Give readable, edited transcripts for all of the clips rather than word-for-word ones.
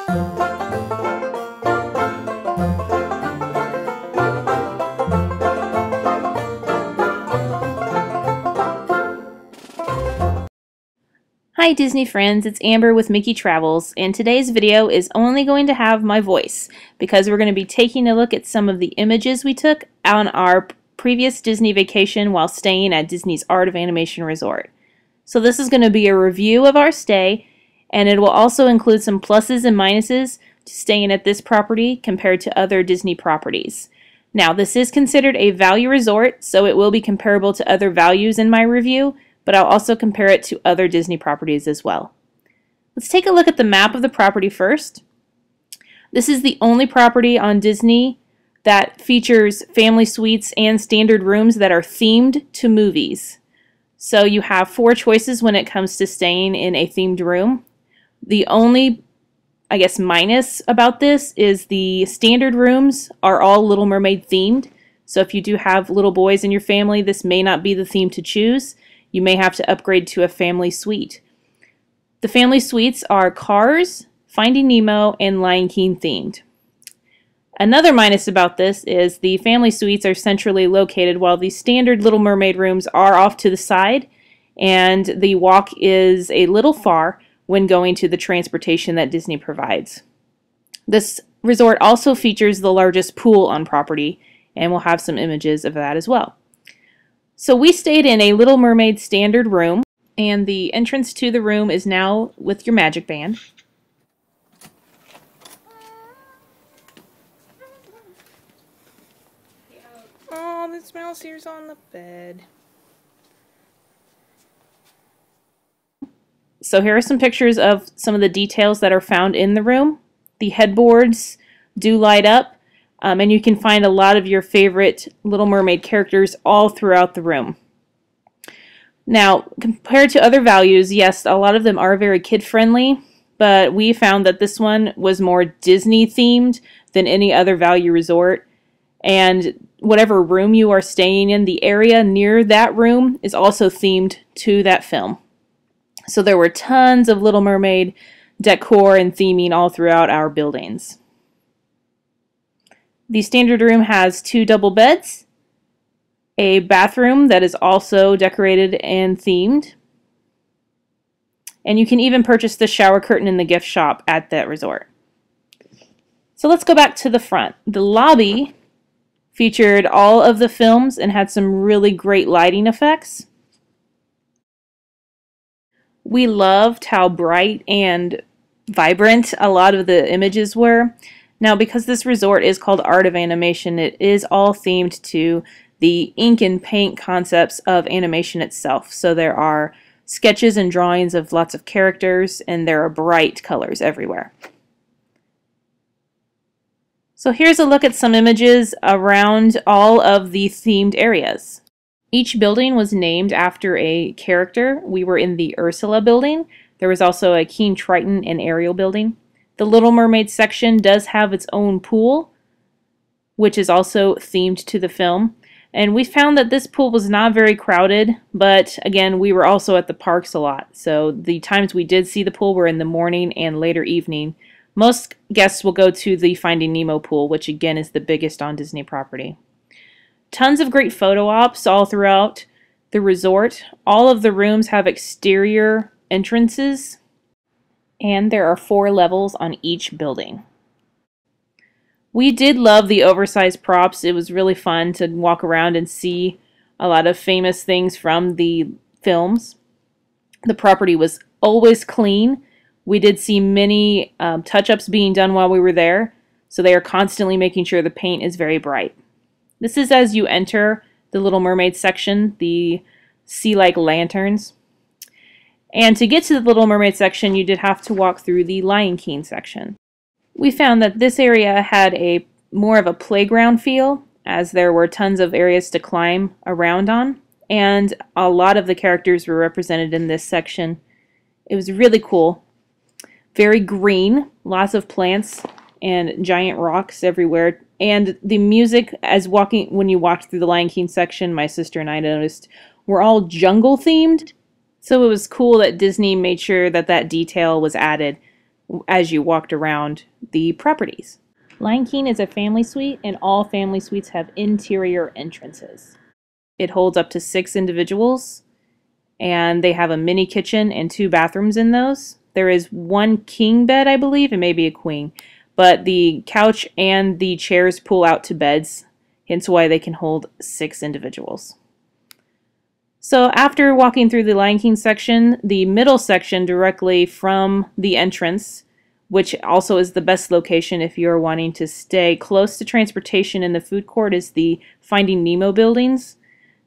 Hi Disney friends, it's Amber with MickeyTravels, and today's video is only going to have my voice because we're going to be taking a look at some of the images we took on our previous Disney vacation while staying at Disney's Art of Animation Resort. So this is going to be a review of our stay, and it will also include some pluses and minuses to staying at this property compared to other Disney properties. Now this is considered a value resort, so it will be comparable to other values in my review, but I'll also compare it to other Disney properties as well. Let's take a look at the map of the property first. This is the only property on Disney that features family suites and standard rooms that are themed to movies. So you have 4 choices when it comes to staying in a themed room. The only, I guess, minus about this is the standard rooms are all Little Mermaid themed. So if you do have little boys in your family, this may not be the theme to choose. You may have to upgrade to a family suite. The family suites are Cars, Finding Nemo, and Lion King themed. Another minus about this is the family suites are centrally located while the standard Little Mermaid rooms are off to the side, and the walk is a little far when going to the transportation that Disney provides. This resort also features the largest pool on property, and we'll have some images of that as well. So we stayed in a Little Mermaid Standard room, and the entrance to the room is now with your magic band. Oh, this mouse here's on the bed. So here are some pictures of some of the details that are found in the room. The headboards do light up. And you can find a lot of your favorite Little Mermaid characters all throughout the room. Now, compared to other values, yes, a lot of them are very kid-friendly, but we found that this one was more Disney-themed than any other value resort. And whatever room you are staying in, the area near that room is also themed to that film. So there were tons of Little Mermaid decor and theming all throughout our buildings. The standard room has 2 double beds, a bathroom that is also decorated and themed, and you can even purchase the shower curtain in the gift shop at that resort. So let's go back to the front. The lobby featured all of the films and had some really great lighting effects. We loved how bright and vibrant a lot of the images were. Now, because this resort is called Art of Animation, it is all themed to the ink and paint concepts of animation itself. So there are sketches and drawings of lots of characters, and there are bright colors everywhere. So here's a look at some images around all of the themed areas. Each building was named after a character. We were in the Ursula building. There was also a King Triton and Ariel building. The Little Mermaid section does have its own pool, which is also themed to the film. And we found that this pool was not very crowded, but again, we were also at the parks a lot. So the times we did see the pool were in the morning and later evening. Most guests will go to the Finding Nemo pool, which again is the biggest on Disney property. Tons of great photo ops all throughout the resort. All of the rooms have exterior entrances, and there are 4 levels on each building. We did love the oversized props. It was really fun to walk around and see a lot of famous things from the films. The property was always clean. We did see many touch-ups being done while we were there, so they are constantly making sure the paint is very bright. This is as you enter the Little Mermaid section, the sea-like lanterns. And to get to the Little Mermaid section, you did have to walk through the Lion King section. We found that this area had more of a playground feel, as there were tons of areas to climb around on, and a lot of the characters were represented in this section. It was really cool. Very green, lots of plants and giant rocks everywhere. And the music, when you walked through the Lion King section, my sister and I noticed, were all jungle themed. So it was cool that Disney made sure that that detail was added. as you walked around the properties. Lion King is a family suite, and all family suites have interior entrances. It holds up to 6 individuals, and they have a mini kitchen and 2 bathrooms in those. There is 1 king bed, I believe, and maybe a queen, but the couch and the chairs pull out to beds, hence why they can hold 6 individuals. So after walking through the Lion King section, the middle section directly from the entrance, which also is the best location if you're wanting to stay close to transportation in the food court, is the Finding Nemo buildings.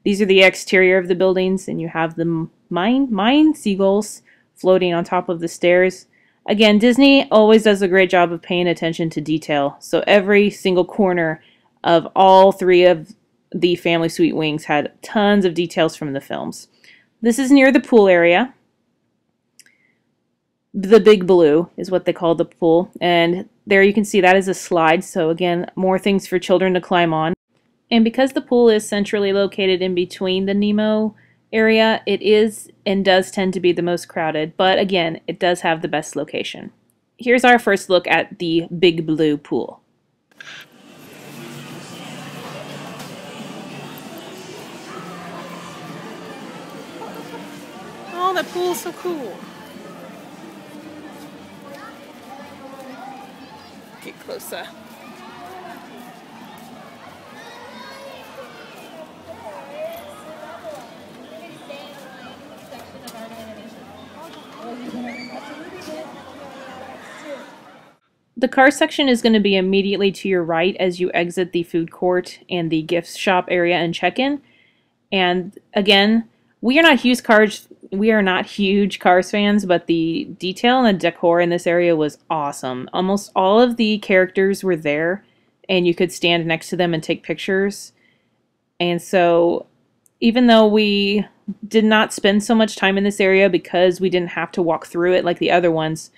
These are the exterior of the buildings, and you have the mine seagulls floating on top of the stairs. Again, Disney always does a great job of paying attention to detail, so every single corner of all 3 of the family suite wings had tons of details from the films. This is near the pool area. The Big Blue is what they call the pool, and there you can see that is a slide, so again, more things for children to climb on. And because the pool is centrally located in between the Nemo area, it is and does tend to be the most crowded, but again, it does have the best location. Here's our first look at the Big Blue pool. Oh, that pool is so cool. Get closer. The car section is going to be immediately to your right as you exit the food court and the gift shop area and check-in. And again, we are not huge Cars fans, but the detail and the decor in this area was awesome. Almost all of the characters were there, and you could stand next to them and take pictures. And so, even though we did not spend so much time in this area because we didn't have to walk through it like the other ones,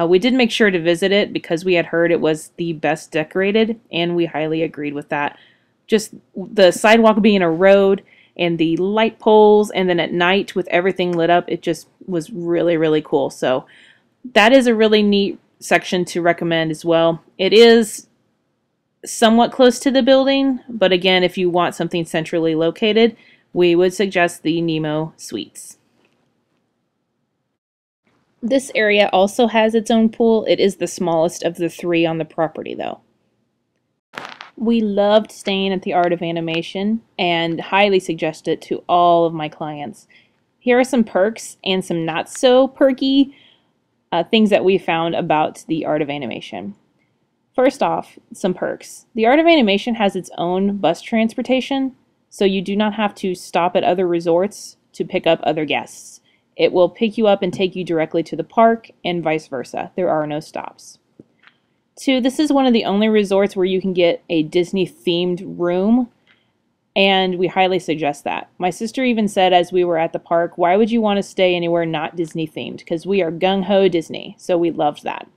we did make sure to visit it because we had heard it was the best decorated, and we highly agreed with that. Just the sidewalk being a road, and the light poles, and then at night with everything lit up, it just was really, really cool. So that is a really neat section to recommend as well. It is somewhat close to the building, but again, if you want something centrally located, we would suggest the Nemo Suites. This area also has its own pool. It is the smallest of the 3 on the property though. We loved staying at the Art of Animation and highly suggest it to all of my clients. Here are some perks and some not so perky things that we found about the Art of Animation. First off, some perks. The Art of Animation has its own bus transportation, so you do not have to stop at other resorts to pick up other guests. It will pick you up and take you directly to the park and vice versa. There are no stops. 2, this is one of the only resorts where you can get a Disney-themed room, and we highly suggest that. My sister even said as we were at the park, why would you want to stay anywhere not Disney-themed? Because we are gung-ho Disney, so we loved that.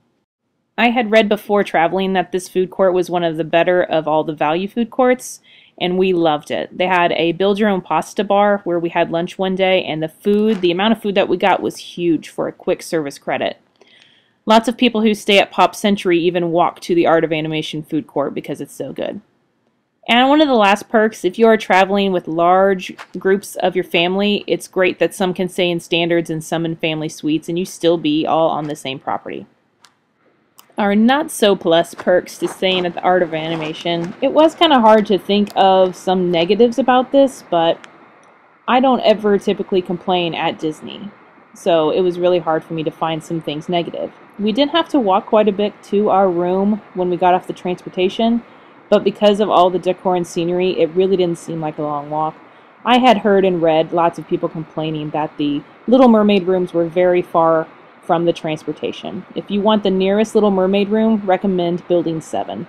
I had read before traveling that this food court was one of the better of all the value food courts, and we loved it. They had a build-your-own pasta bar where we had lunch one day, and the amount of food that we got was huge for a quick service credit. Lots of people who stay at Pop Century even walk to the Art of Animation food court because it's so good. And one of the last perks, if you are traveling with large groups of your family, it's great that some can stay in standards and some in family suites, and you still be all on the same property. Our not so plus perks to staying at the Art of Animation. It was kind of hard to think of some negatives about this, but I don't ever typically complain at Disney, so it was really hard for me to find some things negative. We did have to walk quite a bit to our room when we got off the transportation, but because of all the decor and scenery, it really didn't seem like a long walk. I had heard and read lots of people complaining that the Little Mermaid rooms were very far from the transportation. If you want the nearest Little Mermaid room, recommend Building 7.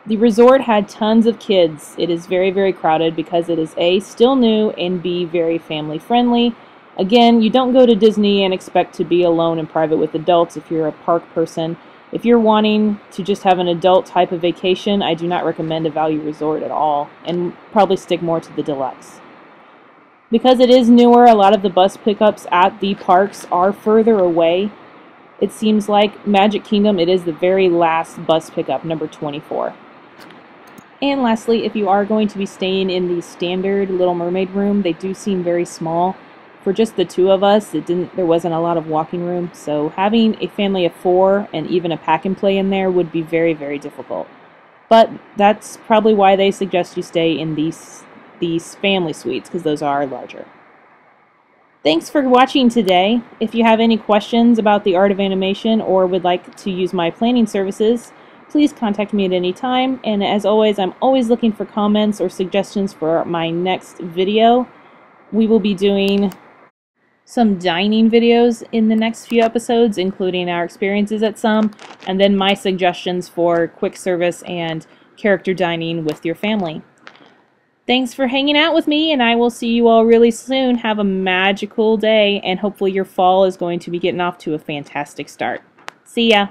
The resort had tons of kids. It is very, very crowded because it is A, still new, and B, very family friendly. Again, you don't go to Disney and expect to be alone and private with adults if you're a park person. If you're wanting to just have an adult type of vacation, I do not recommend a value resort at all, and probably stick more to the deluxe. Because it is newer, a lot of the bus pickups at the parks are further away, It seems like Magic Kingdom, it is the very last bus pickup, number 24. And lastly, if you are going to be staying in the standard Little Mermaid room, they do seem very small. For just the two of us, there wasn't a lot of walking room, so having a family of 4 and even a pack and play in there would be very, very difficult. But that's probably why they suggest you stay in these family suites, because those are larger. Thanks for watching today. If you have any questions about the art of animation or would like to use my planning services, please contact me at any time. And as always, I'm always looking for comments or suggestions for my next video. We will be doing some dining videos in the next few episodes, including our experiences at some, and then my suggestions for quick service and character dining with your family. Thanks for hanging out with me, and I will see you all really soon. Have a magical day, and hopefully your fall is going to be getting off to a fantastic start. See ya!